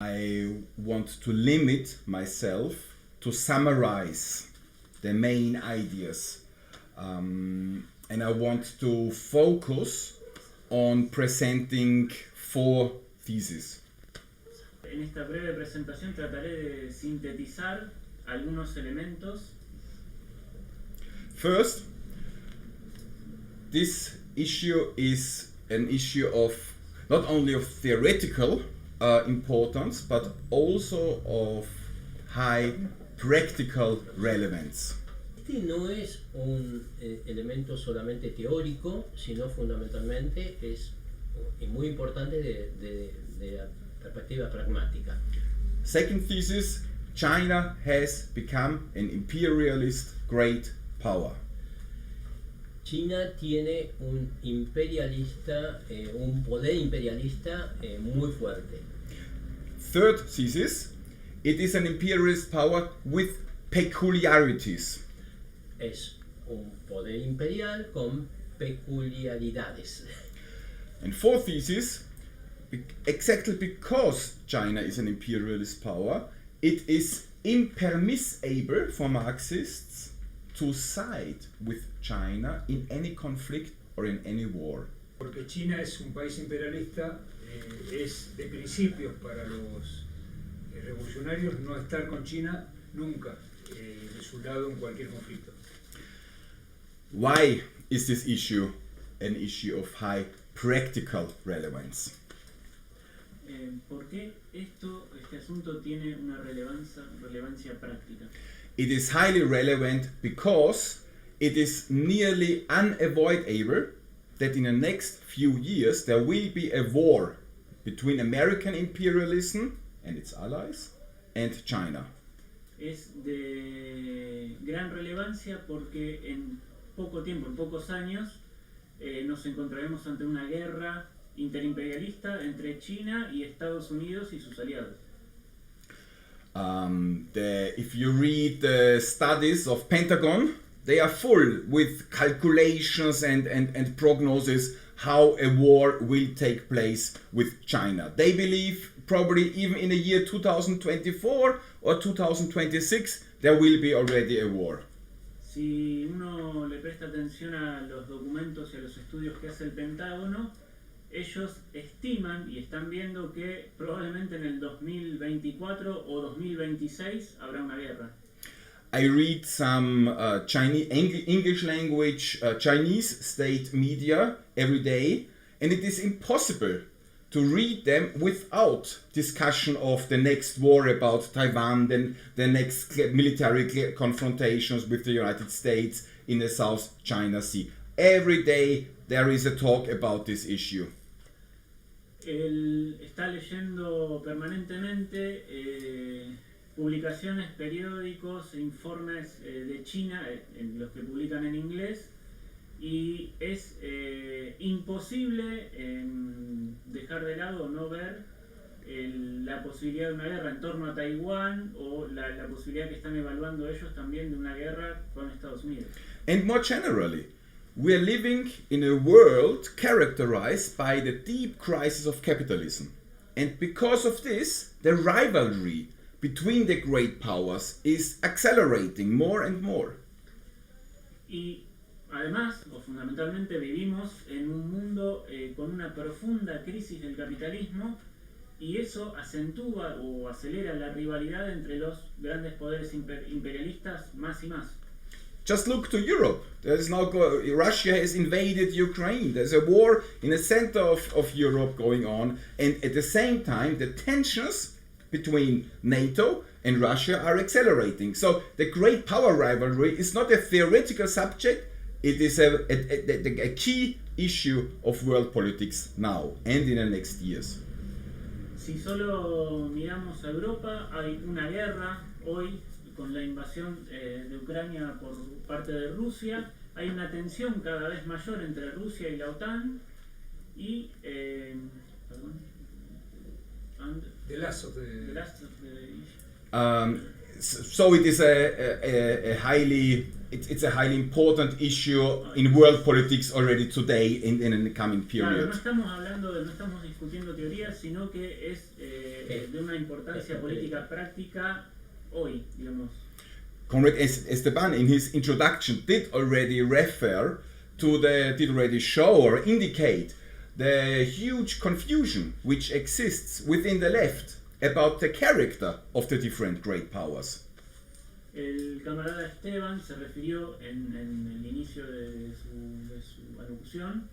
I want to limit myself to summarize the main ideas, and I want to focus on presenting 4 theses. En esta breve presentación trataré de sintetizar algunos elementos. First, this issue is an issue of not only of theoretical importance, but also of high practical relevance. Este no es un elemento solamente teórico, sino fundamentalmente es muy importante de la perspectiva pragmática. Second thesis, China has become an imperialist great power. China tiene un imperialista, un poder imperialista muy fuerte. Third thesis, it is an imperialist power with peculiarities. Es un poder imperial con peculiaridades. And fourth thesis, exactly because China is an imperialist power, it is impermissible for Marxists to side with China in any conflict or in any war. Porque China es un país imperialista, es de principios para los revolucionarios no estar con China nunca de su lado en cualquier conflicto. Why is this issue an issue of high practical relevance? ¿Por qué este asunto tiene una relevancia práctica? It is highly relevant because it is nearly unavoidable that in the next few years there will be a war between American imperialism and its allies and China. Es de gran relevancia porque en poco tiempo, en pocos años, nos encontraremos ante una guerra interimperialista entre China y Estados Unidos y sus aliados. If you read the studies of Pentagon, they are full with calculations and prognosis how a war will take place with China. They believe probably even in the year 2024 or 2026 there will be already a war. Si uno le presta atención a los documentos y a los estudios que hace el Pentágono, ellos estiman y están viendo que probablemente en el 2024 o 2026 habrá una guerra. I read some English language Chinese state media every day, and it is impossible to read them without discussion of the next war about Taiwan, then the next military confrontations with the United States in the South China Sea. Every day there is a talk about this issue. Él está leyendo permanentemente publicaciones, periódicos, informes de China, en los que publican en inglés, y es imposible dejar de lado o no ver la posibilidad de una guerra en torno a Taiwán o la posibilidad que están evaluando ellos también de una guerra con Estados Unidos. And more generally, we are living in a world characterized by the deep crisis of capitalism. And because of this, the rivalry between the great powers is accelerating more and more. Y además, o fundamentalmente, vivimos en un mundo con una profunda crisis del capitalismo, y eso acentúa o acelera la rivalidad entre los grandes poderes imperialistas más y más. Just look to Europe. Russia has invaded Ukraine. There's a war in the center of Europe going on, and at the same time the tensions between NATO and Russia are accelerating. So the great power rivalry is not a theoretical subject, it is a key issue of world politics now and in the next years. Si solo miramos a Europa, hay una guerra hoy con la invasión de Ucrania por parte de Rusia. Hay una tensión cada vez mayor entre Rusia y la OTAN y The last of the So it is a highly it's a highly important issue in world politics already today in the coming Claro, period. no estamos discutiendo teorías, sino que es de una importancia política práctica hoy, digamos. Comrade Esteban, in his introduction, did already show or indicate the huge confusion which exists within the left about the character of the different great powers. El camarada Esteban se refirió en el inicio de su alocución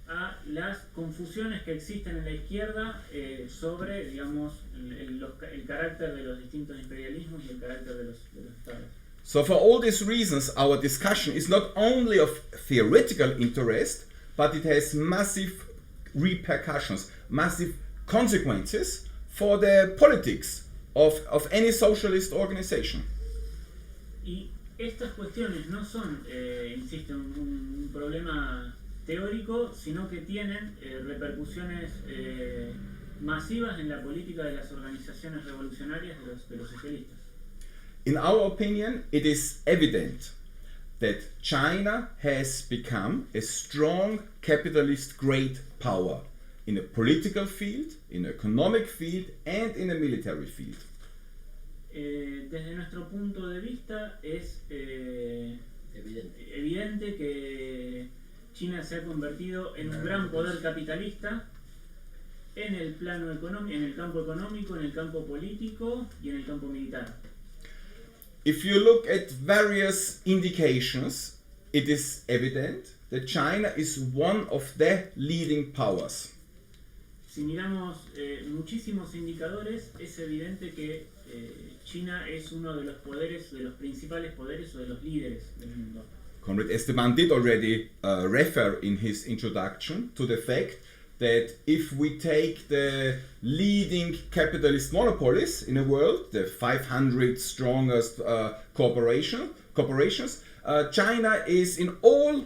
a las confusiones que existen en la izquierda sobre, digamos, el carácter de los distintos imperialismos y el carácter de los estados. So for all these reasons, our discussion is not only of theoretical interest, but it has massive repercussions, massive consequences for the politics of any socialist organization. Y estas cuestiones no son, insisto, un problema teórico, sino que tienen repercusiones masivas en la política de las organizaciones revolucionarias de los socialistas. In our opinion, it is evident that China has become a strong capitalist great power in a political field, in an economic field, and in a military field. Desde nuestro punto de vista es evidente que China se ha convertido en un gran poder capitalista en el plano económico, en el campo económico, en el campo político y en el campo militar. If you look at various indications, it is evident that China is one of the leading powers. Si miramos muchísimos indicadores, es evidente que China es uno de los poderes, de los principales poderes o de los líderes del mundo. Comrade Esteban did already refer in his introduction to the fact that if we take the leading capitalist monopolies in the world, the 500 strongest corporations, China is in all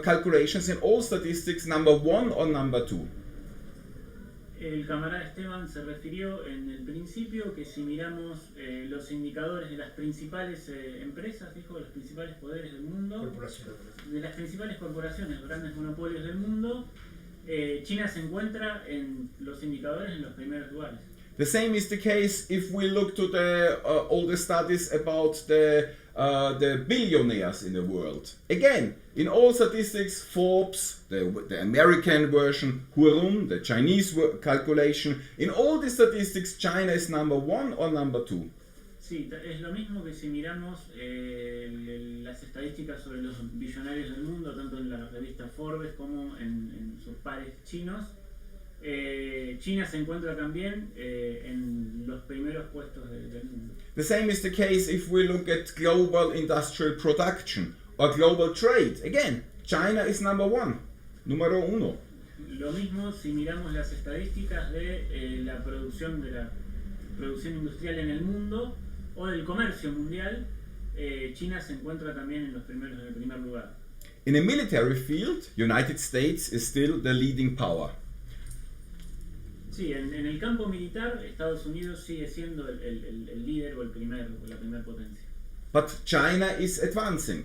calculations, in all statistics, number 1 or number 2. El camarada Esteban se refirió en el principio que si miramos los indicadores de las principales empresas, dijo, de los principales poderes del mundo, de las principales corporaciones, los grandes monopolios del mundo, China se encuentra en los indicadores en los primeros lugares. The same is the case if we look to all the studies about the billionaires in the world. Again, in all statistics, Forbes, the American version, Huarun, the Chinese calculation, in all the statistics, China is number 1 or number 2. Sí, es lo mismo que si miramos las estadísticas sobre los billonarios del mundo, tanto en la revista Forbes como en sus pares chinos. China se encuentra también en los primeros puestos del mundo. The same is the case if we look at global industrial production or global trade. Again, China is number 1, número 1. Lo mismo si miramos las estadísticas de la producción industrial en el mundo o del comercio mundial. China se encuentra también en el primer lugar. In a military field, United States is still the leading power. Sí, en el campo militar, Estados Unidos sigue siendo el líder o la primera potencia. But China is advancing.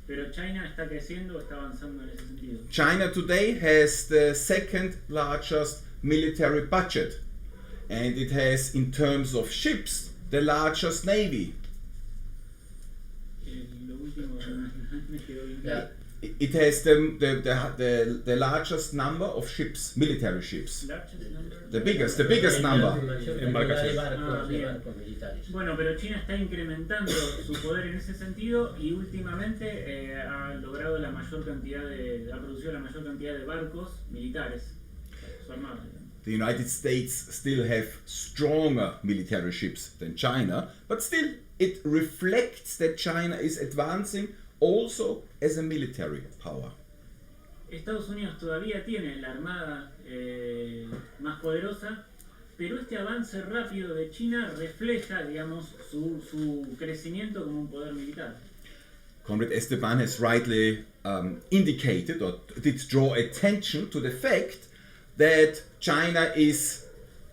Pero China está creciendo, está avanzando en ese sentido. China today has the second largest military budget, and it has, in terms of ships, the largest navy. Lo último me quedó bien claro. It has the largest number of ships, military ships. The biggest number. Bueno, pero China está incrementando su poder en ese sentido y últimamente ha producido la mayor cantidad de barcos militares, su armada. The United States still have stronger military ships than China, but still it reflects that China is advancing also as a military power. Estados Unidos todavía tiene la armada más poderosa, pero este avance rápido de China refleja, digamos, su crecimiento como un poder militar. Comrade Esteban has rightly indicated or did draw attention to the fact that China is,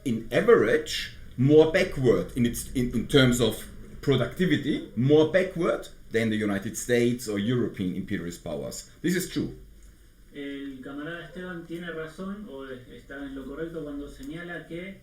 in average, more backward in terms of productivity, more backward than the United States or European imperialist powers. This is true. El camarada Esteban tiene razón, o está en lo correcto cuando señala que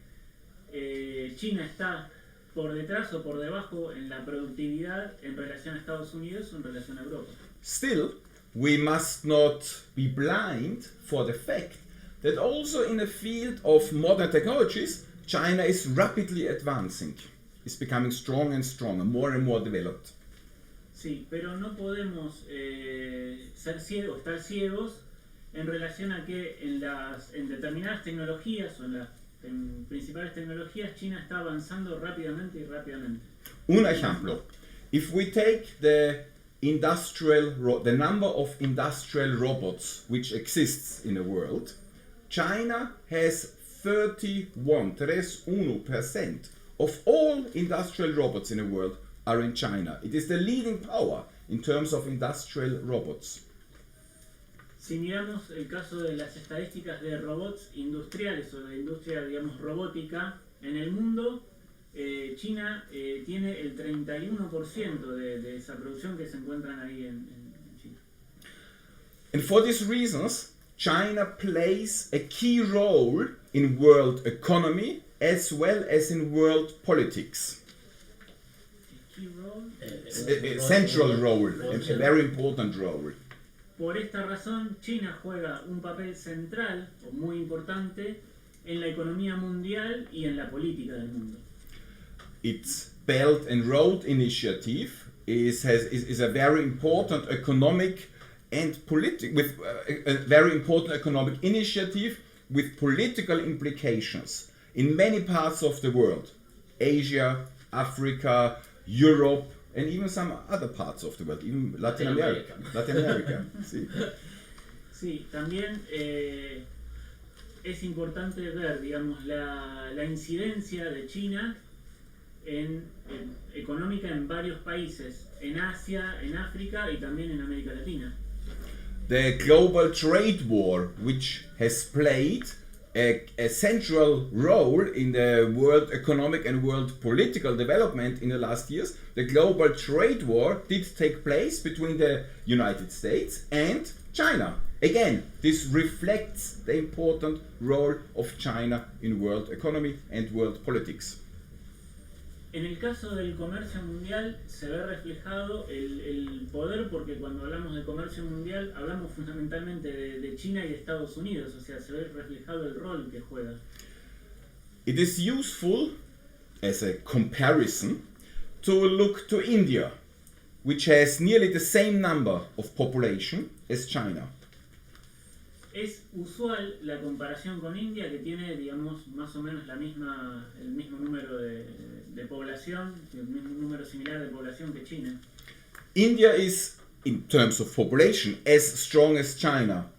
China está por detrás o por debajo en la productividad en relación a Estados Unidos o en relación a Europa. Still, we must not be blind for the fact that also in the field of modern technologies, China is rapidly advancing. It's becoming stronger and stronger, more and more developed. Sí, pero no podemos ser ciegos, estar ciegos en relación a que en determinadas tecnologías o en principales tecnologías China está avanzando rápidamente y rápidamente. Un ejemplo, if we take the number of industrial robots which exists in the world, China has 31% of all industrial robots in the world are in China. It is the leading power in terms of industrial robots. Si miramos el caso de las estadísticas de robots industriales o de industria, digamos, robótica en el mundo, China tiene el 31% de esa producción que se encuentran ahí en China. And for these reasons, China plays a key role in world economy as well as in world politics. Key role. A central role, a very important role. Por esta razón, China juega un papel central o muy importante en la economía mundial y en la política del mundo. Its Belt and Road Initiative is a very important economic and with a very important economic initiative with political implications in many parts of the world, Asia, Africa, Europe, and even some other parts of the world, even Latin America. Sí. Sí, también es importante ver, digamos, la incidencia de China económica en varios países, en Asia, en África y también en América Latina. The global trade war, which has played a central role in the world economic and world political development in the last years, the global trade war did take place between the United States and China. Again, this reflects the important role of China in world economy and world politics. En el caso del comercio mundial se ve reflejado el poder, porque cuando hablamos de comercio mundial hablamos fundamentalmente de China y de Estados Unidos, o sea, se ve reflejado el rol que juega. It is useful as a comparison to look to India, which has nearly the same number of population as China. Es usual la comparación con India, que tiene, digamos, más o menos el mismo número de población, el mismo número similar de población que China. India is, in terms of population, as strong as China,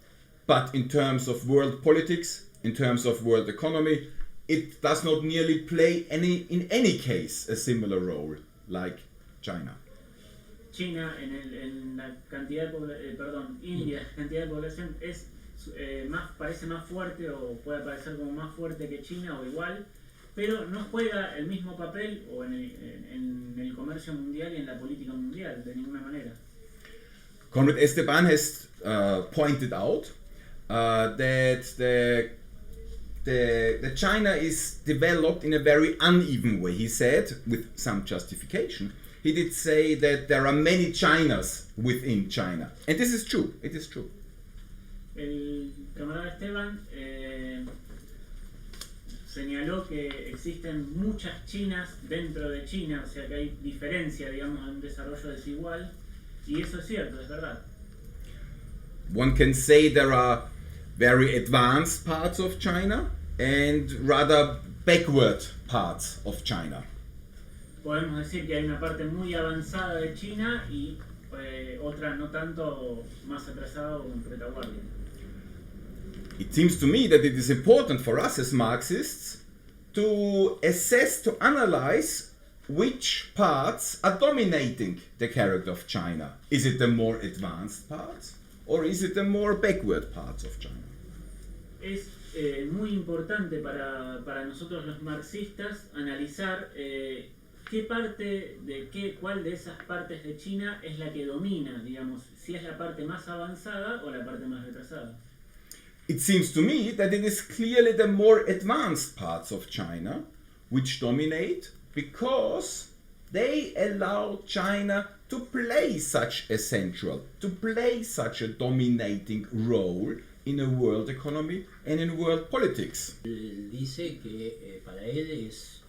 but in terms of world politics, in terms of world economy, it does not nearly play in any case a similar role like China. China en la cantidad de India, cantidad de población es parece más fuerte o puede parecer como más fuerte que China o igual, pero no juega el mismo papel o en el comercio mundial y en la política mundial de ninguna manera. Conrad Esteban has pointed out that the China is developed in a very uneven way. He said, with some justification, he did say that there are many Chinas within China. And this is true, it is true. El camarada Esteban señaló que existen muchas Chinas dentro de China, o sea que hay diferencia, digamos, en un desarrollo desigual, y eso es cierto, es verdad. One can say there are very advanced parts of China and rather backward parts of China. Podemos decir que hay una parte muy avanzada de China y otra no tanto, más atrasada o en retaguardia. It seems to me that it is important for us as Marxists to assess, to analyze which parts are dominating the character of China. Is it the more advanced parts or is it the more backward parts of China? Es muy importante para nosotros los marxistas analizar ¿cuál de esas partes de China es la que domina, digamos, si es la parte más avanzada o la parte más retrasada? It seems to me that it is clearly the more advanced parts of China which dominate because they allow China to play such a central, to play such a dominating role in a world economy and in world politics. Él dice que para él es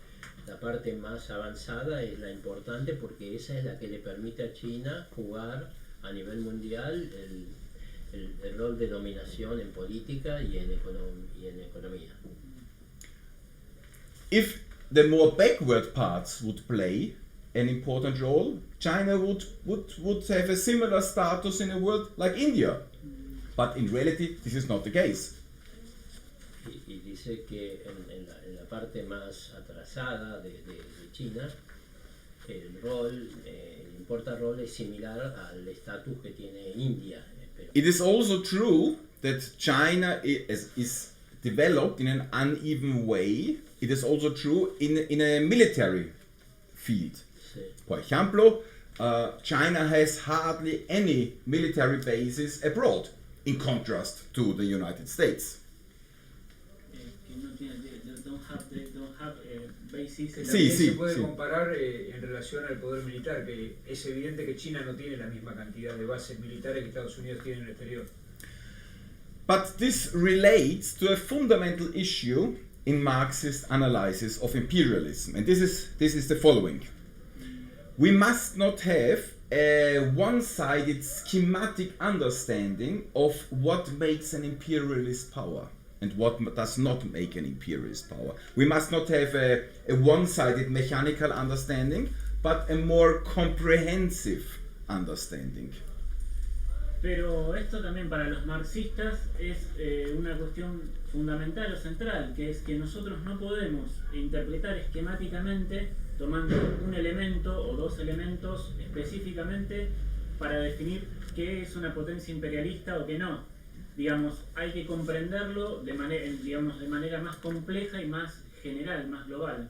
la parte más avanzada, es la importante porque esa es la que le permite a China jugar a nivel mundial el rol de dominación en política y en economía. If the more backward parts would play an important role, China would have a similar status in the world like India. But in reality, this is not the case. Y dice que en la parte más atrasada de China, el rol es similar al estatus que tiene India. It is also true that China is developed in an uneven way. It is also true in a military field. Sí. Por ejemplo, China has hardly any military bases abroad, in contrast to the United States. Don't have bases. Que Sí, también sí, se puede sí. comparar en relación al poder militar, que es evidente que China no tiene la misma cantidad de bases militares que Estados Unidos tiene en el exterior. But this relates to a fundamental issue in Marxist analysis of imperialism, and this is the following. We must not have a one-sided schematic understanding of what makes an imperialist power and what does not make an imperialist power. We must not have a one-sided mechanical understanding, but a more comprehensive understanding. Pero esto también para los marxistas es una cuestión fundamental o central, que es que nosotros no podemos interpretar esquemáticamente tomando un elemento o dos elementos específicamente para definir qué es una potencia imperialista o qué no. Digamos, hay que comprenderlo de manera más compleja y más general, más global.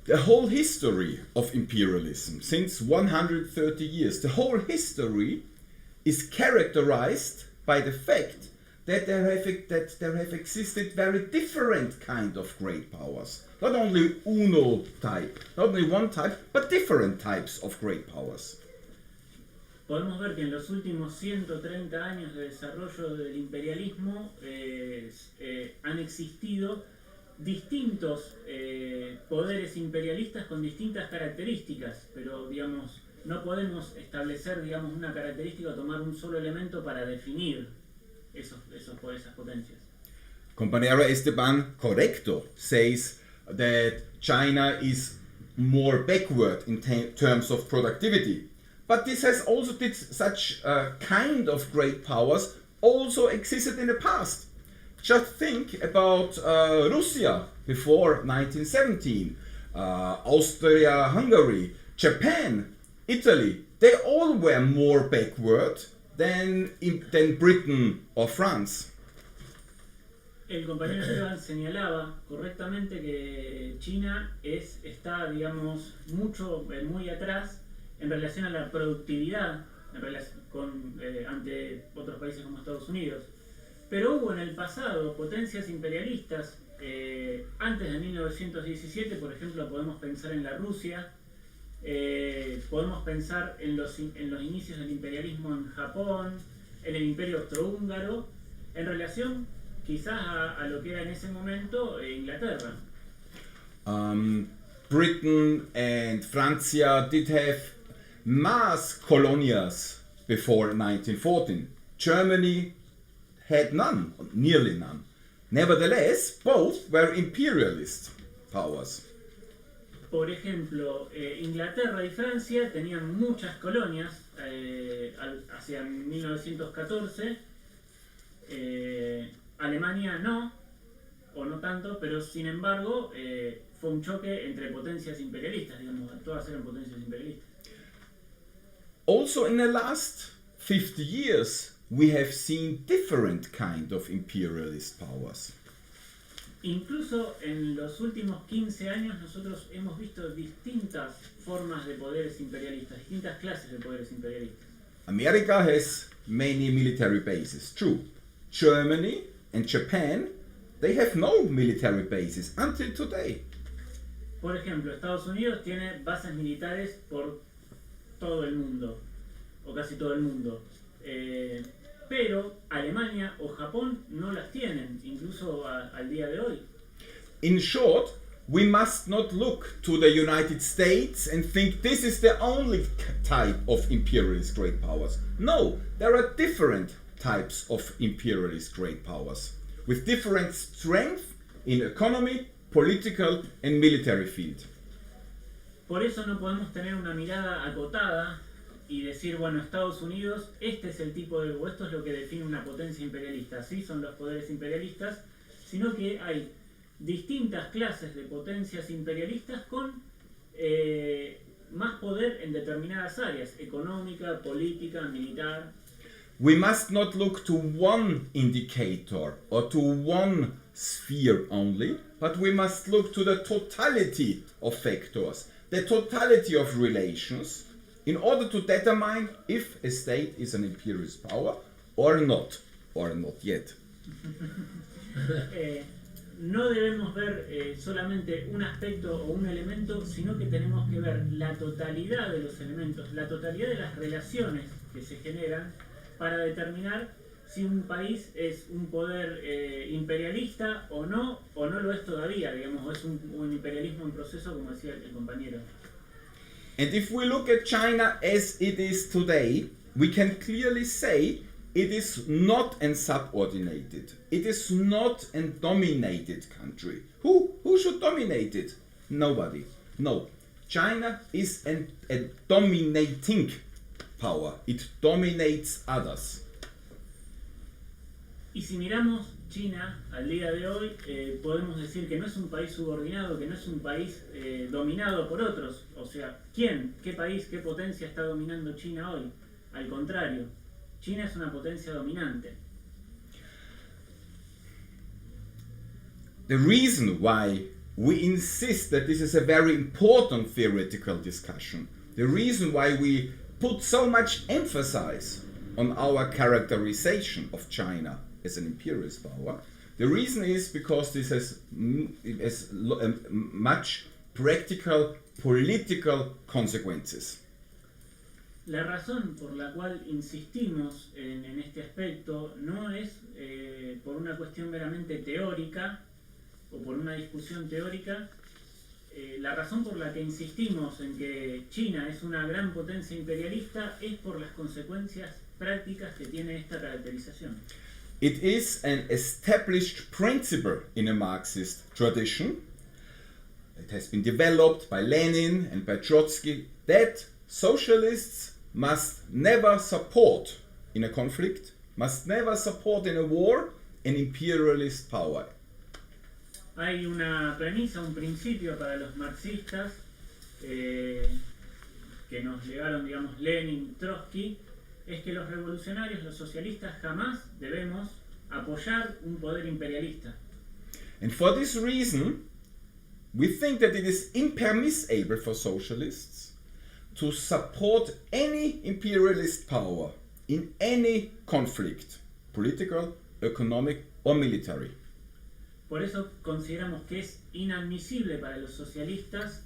The whole history of imperialism, since 130 years, the whole history is characterized by the fact that there have existed very different kind of great powers. Not only uno type, not only one type, but different types of great powers. Podemos ver que en los últimos 130 años de desarrollo del imperialismo han existido distintos poderes imperialistas con distintas características, pero digamos, no podemos establecer una característica o tomar un solo elemento para definir esas potencias. Compañero Esteban Correcto says that China is more backward in terms of productivity. But this has also such kind of great powers also existed in the past. Just think about Russia before 1917, Austria-Hungary, Japan, Italy. They all were more backward than Britain or France. El compañero Esteban señalaba correctamente que China está, digamos, muy atrás en relación a la productividad ante otros países como Estados Unidos. Pero hubo en el pasado potencias imperialistas, antes de 1917, por ejemplo, podemos pensar en la Rusia, podemos pensar en los inicios del imperialismo en Japón, en el Imperio Austrohúngaro, en relación quizás a lo que era en ese momento Inglaterra. Britain and Francia did have mass colonias before 1914. Germany had none, nearly none. Nevertheless, both were imperialist powers. Por ejemplo, Inglaterra y Francia tenían muchas colonias hacia 1914. Alemania no, o no tanto, pero sin embargo fue un choque entre potencias imperialistas, digamos, todas eran potencias imperialistas. Also in the last 50 years we have seen different kind of imperialist powers. Incluso en los últimos 15 años nosotros hemos visto distintas formas de poderes imperialistas, distintas clases de poderes imperialistas. America has many military bases, true. Germany and Japan, they have no military bases until today. Por ejemplo, Estados Unidos tiene bases militares por todo el mundo, o casi todo el mundo. Pero Alemania o Japón no las tienen, incluso al día de hoy. In short, we must not look to the United States and think this is the only type of imperialist great powers. No, there are different types of imperialist great powers with different strength in economy, political and military field. Por eso no podemos tener una mirada acotada y decir, bueno, Estados Unidos, este es el tipo de, o esto es lo que define una potencia imperialista, así son los poderes imperialistas, sino que hay distintas clases de potencias imperialistas con más poder en determinadas áreas, económica, política, militar. We must not look to one indicator or to one sphere only, but we must look to the totality of factors, the totality of relations, in order to determine if a state is an imperialist power or not yet. No debemos ver solamente un aspecto o un elemento, sino que tenemos que ver la totalidad de los elementos, la totalidad de las relaciones que se generan para determinar si un país es un poder imperialista o no lo es todavía, digamos, o es un imperialismo en proceso, como decía el compañero. And if we look at China as it is today, we can clearly say it is not a subordinated, it is not a dominated country. Who should dominate it? Nobody. No. China is a dominating power. It dominates others. Y si miramos China al día de hoy, podemos decir que no es un país subordinado, que no es un país dominado por otros. O sea, ¿quién? ¿Qué país, qué potencia está dominando China hoy? Al contrario, China es una potencia dominante. The reason why we insist that this is a very important theoretical discussion, the reason why we put so much emphasis on our characterization of China as an imperialist power, the reason is because this has much practical political consequences. La razón por la cual insistimos en este aspecto no es por una cuestión meramente teórica o por una discusión teórica. La razón por la que insistimos en que China es una gran potencia imperialista es por las consecuencias prácticas que tiene esta caracterización. It is an established principle in a Marxist tradition. It has been developed by Lenin and by Trotsky that socialists must never support in a conflict, must never support in a war, an imperialist power. Hay una premisa, un principio para los marxistas que nos legaron, digamos, Lenin, Trotsky, es que los revolucionarios, los socialistas, jamás debemos apoyar un poder imperialista. And for this reason, we think that it is impermissible for socialists to support any imperialist power in any conflict, political, economic or military. Por eso consideramos que es inadmisible para los socialistas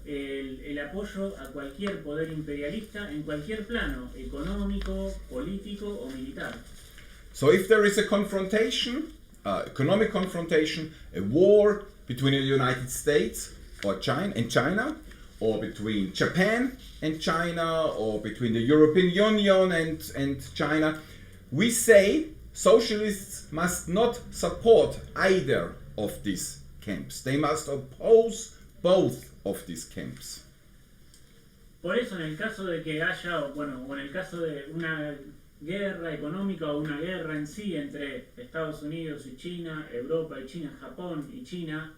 el apoyo a cualquier poder imperialista en cualquier plano, económico, político o militar. So if there is a confrontation, economic confrontation, a war between the United States or China, or between Japan and China, or between the European Union and China, we say socialists must not support either of these camps. They must oppose both of these camps. Por eso, en el caso de que haya, bueno, o en el caso de una guerra económica o una guerra en sí entre Estados Unidos y China, Europa y China, Japón y China,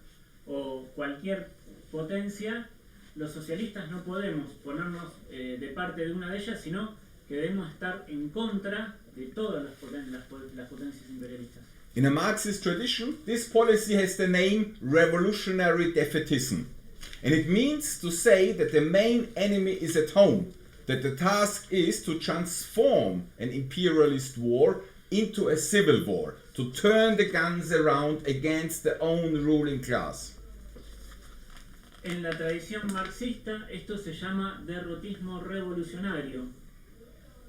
o cualquier potencia, los socialistas no podemos ponernos de parte de una de ellas, sino que debemos estar en contra de todas las potencias imperialistas. In a Marxist tradition, this policy has the name revolutionary defeatism. And it means to say that the main enemy is at home, that the task is to transform an imperialist war into a civil war, to turn the guns around against the own ruling class. En la tradición marxista esto se llama derrotismo revolucionario,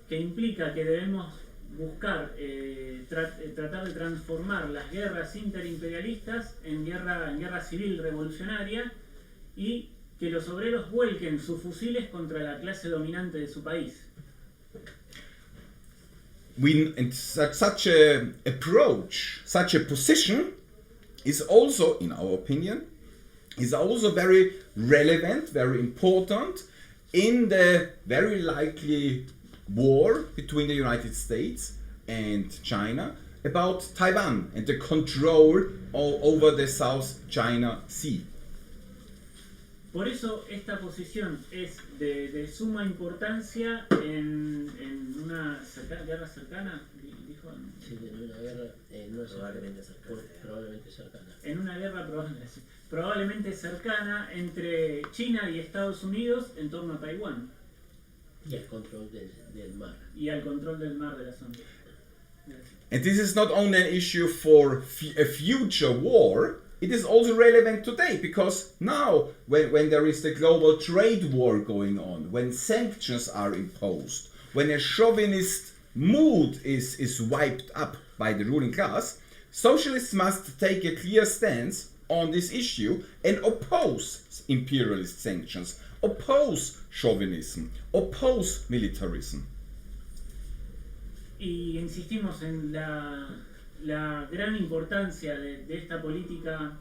que implica que debemos buscar, tratar de transformar las guerras interimperialistas en guerra civil revolucionaria y que los obreros vuelquen sus fusiles contra la clase dominante de su país. And such a approach, such a position is also, in our opinion, is also very relevant, very important in the very likely war between the United States and China about Taiwan and the control over the South China Sea. Por eso esta posición es de suma importancia en una guerra cercana, dijo. Sí, en una guerra probablemente cercana. En una guerra probablemente cercana entre China y Estados Unidos en torno a Taiwán. Y al control del mar. Y al control del mar de la zona. And this is not only an issue for a future war, it is also relevant today, because now when there is the global trade war going on, when sanctions are imposed, when a chauvinist mood is wiped up by the ruling class, socialists must take a clear stance on this issue and oppose imperialist sanctions, oppose chauvinism, oppose militarism. Y insistimos en la gran importancia de esta política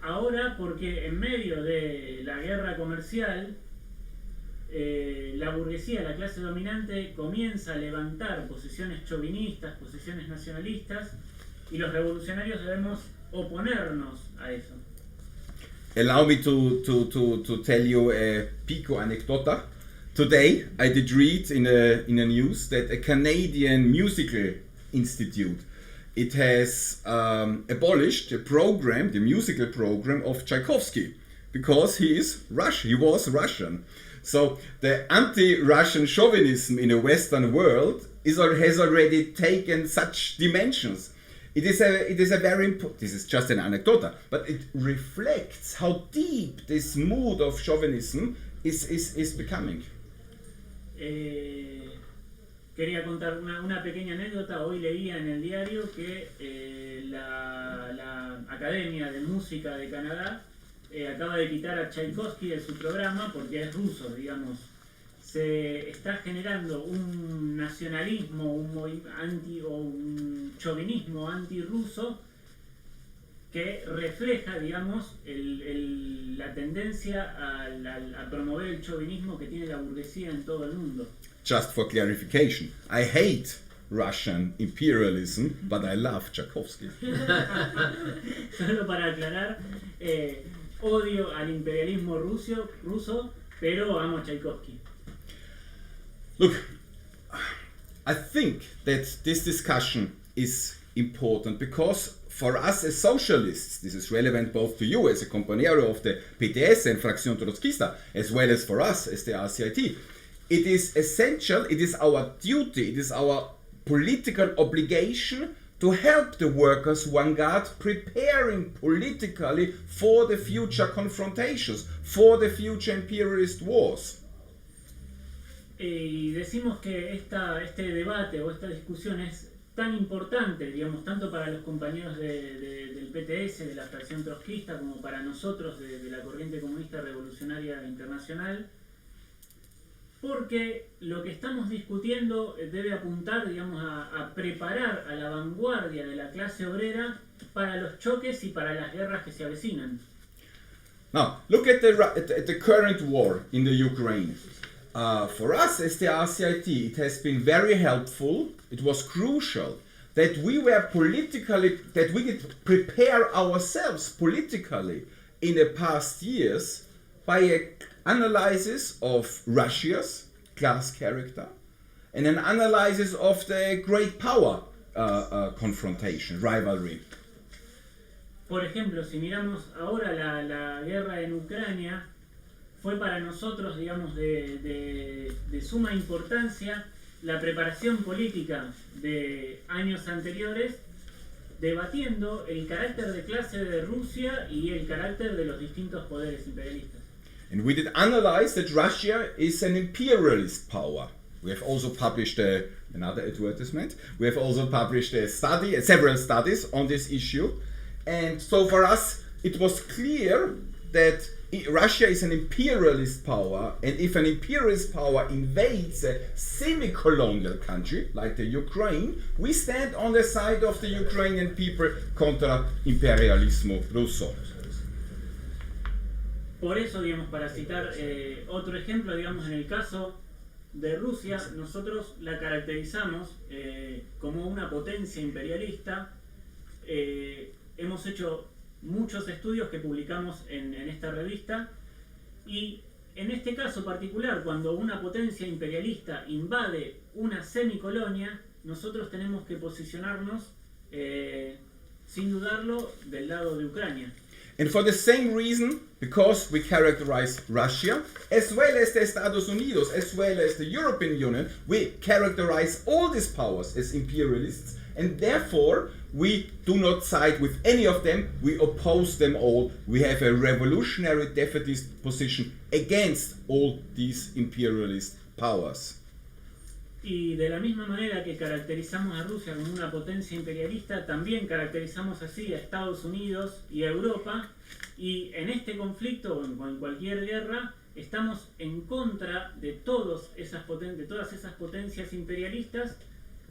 ahora, porque en medio de la guerra comercial la burguesía, la clase dominante, comienza a levantar posiciones chauvinistas, posiciones nacionalistas, y los revolucionarios debemos oponernos a eso. Allow me to tell you a pico anecdota. Today I did read in a news that a Canadian musical institute, it has abolished the musical program of Tchaikovsky, because he was Russian. So the anti-Russian chauvinism in the Western world has already taken such dimensions. It is a very important, this is just an anecdota, but it reflects how deep this mood of chauvinism is becoming. Quería contar una pequeña anécdota. Hoy leía en el diario que la Academia de Música de Canadá acaba de quitar a Tchaikovsky de su programa porque es ruso, digamos. Se está generando un nacionalismo, un chauvinismo antirruso que refleja, digamos, la tendencia a promover el chauvinismo que tiene la burguesía en todo el mundo. Just for clarification, I hate Russian imperialism, but I love Tchaikovsky. Solo para aclarar, odio al imperialismo ruso, pero amo a Tchaikovsky. Look, I think that this discussion is important because for us as socialists, this is relevant both to you as a compañero of the PTS and Fracción Trotskista, as well as for us as the RCIT. It is essential, it is our duty, it is our political obligation to help the workers' vanguard preparing politically for the future confrontations, for the future imperialist wars. Y decimos que este debate o esta discusión es tan importante, digamos, tanto para los compañeros del PTS, de la fracción trotskista, como para nosotros de la corriente comunista revolucionaria internacional, porque lo que estamos discutiendo debe apuntar, digamos, a preparar a la vanguardia de la clase obrera para los choques y para las guerras que se avecinan. Now, look at the current war in the Ukraine. For us as the RCIT, it has been very helpful, it was crucial that we could prepare ourselves politically in the past years by an analysis of Russia's class character and an analysis of the great power confrontation, rivalry. Por ejemplo, si miramos ahora la guerra en Ucrania, fue para nosotros, digamos, de suma importancia la preparación política de años anteriores, debatiendo el carácter de clase de Rusia y el carácter de los distintos poderes imperialistas. And we did analyze that Russia is an imperialist power. We have also published another advertisement. We have also published several studies on this issue. And so for us, it was clear that Russia is an imperialist power, and if an imperialist power invades a semi-colonial country like the Ukraine, we stand on the side of the Ukrainian people contra imperialismo ruso. Por eso, digamos, para citar otro ejemplo, digamos, en el caso de Rusia, nosotros la caracterizamos como una potencia imperialista. Hemos hecho muchos estudios que publicamos en esta revista, y en este caso particular, cuando una potencia imperialista invade una semicolonia, nosotros tenemos que posicionarnos sin dudarlo del lado de Ucrania. And for the same reason, because we characterize Russia, as well as the Estados Unidos, as well as the European Union, we characterize all these powers as imperialists, and therefore we do not side with any of them, we oppose them all. We have a revolutionary defeatist position against all these imperialist powers. Y de la misma manera que caracterizamos a Rusia como una potencia imperialista, también caracterizamos así a Estados Unidos y a Europa, y en este conflicto o en cualquier guerra estamos en contra de todas esas potencias imperialistas,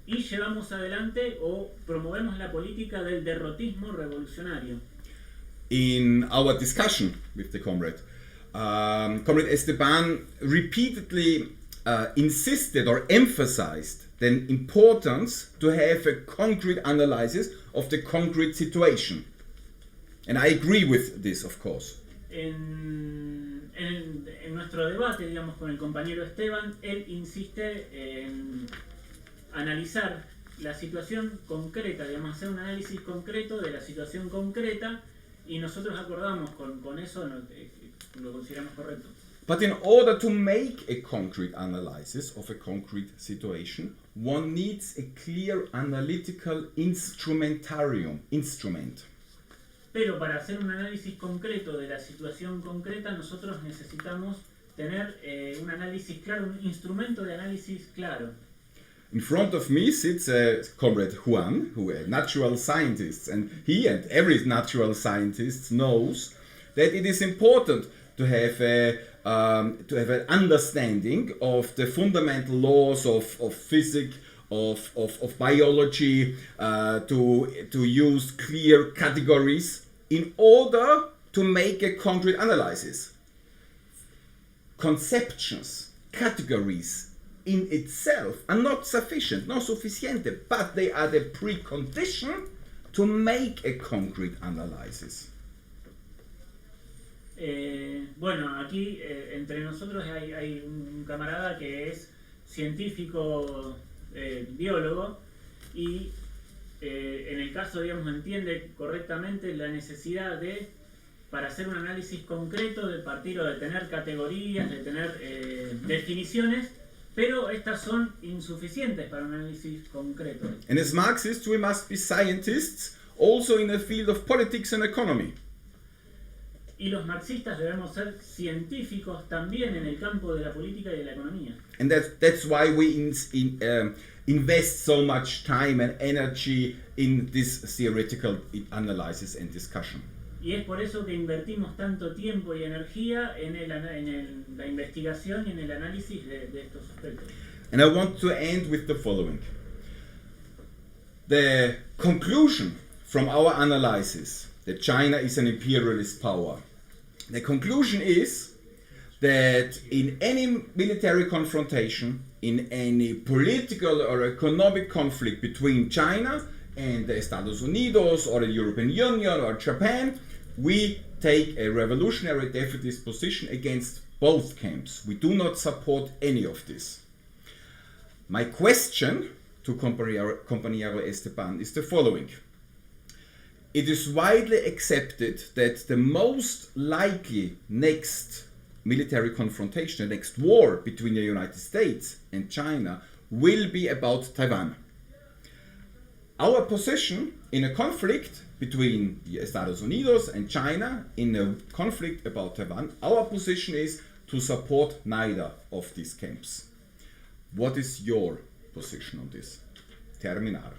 y llevamos adelante o promovemos la política del derrotismo revolucionario. In our discussion with the comrade, Comrade Esteban repeatedly insisted or emphasized the importance to have a concrete analysis of the concrete situation. And I agree with this, of course. En nuestro debate, digamos, con el compañero Esteban, él insiste en analizar la situación concreta, digamos, hacer un análisis concreto de la situación concreta, y nosotros acordamos con eso, lo consideramos correcto. But in order to make a concrete analysis of a concrete situation, one needs a clear analytical instrument. Pero para hacer un análisis concreto de la situación concreta, nosotros necesitamos tener un análisis claro, un instrumento de análisis claro. In front of me sits Comrade Juan, who is a natural scientist, and he and every natural scientist knows that it is important to have an understanding of the fundamental laws of physics, of biology, to use clear categories in order to make a concrete analysis. Conceptions, categories in itself are not sufficient, no suficiente, but they are the precondition to make a concrete analysis. Bueno, aquí entre nosotros hay un camarada que es científico, biólogo, y en el caso, digamos, entiende correctamente la necesidad de, para hacer un análisis concreto, de partir o de tener categorías, de tener definiciones, pero estas son insuficientes para un análisis concreto. And as Marxists, we must be scientists also in the field of politics and economy. Y los marxistas debemos ser científicos también en el campo de la política y de la economía. And that's why we invest so much time and energy in this theoretical analysis and discussion. Y es por eso que invertimos tanto tiempo y energía en la investigación y en el análisis de estos aspectos. And I want to end with the following. The conclusion from our analysis that China is an imperialist power. The conclusion is that in any military confrontation, in any political or economic conflict between China and the Estados Unidos or the European Union or Japan, we take a revolutionary defeatist position against both camps. We do not support any of this. My question to Compañero Esteban is the following. It is widely accepted that the most likely next military confrontation, the next war between the United States and China will be about Taiwan. Our position in a conflict between the Estados Unidos and China, in a conflict about Taiwan, our position is to support neither of these camps. What is your position on this? Terminar.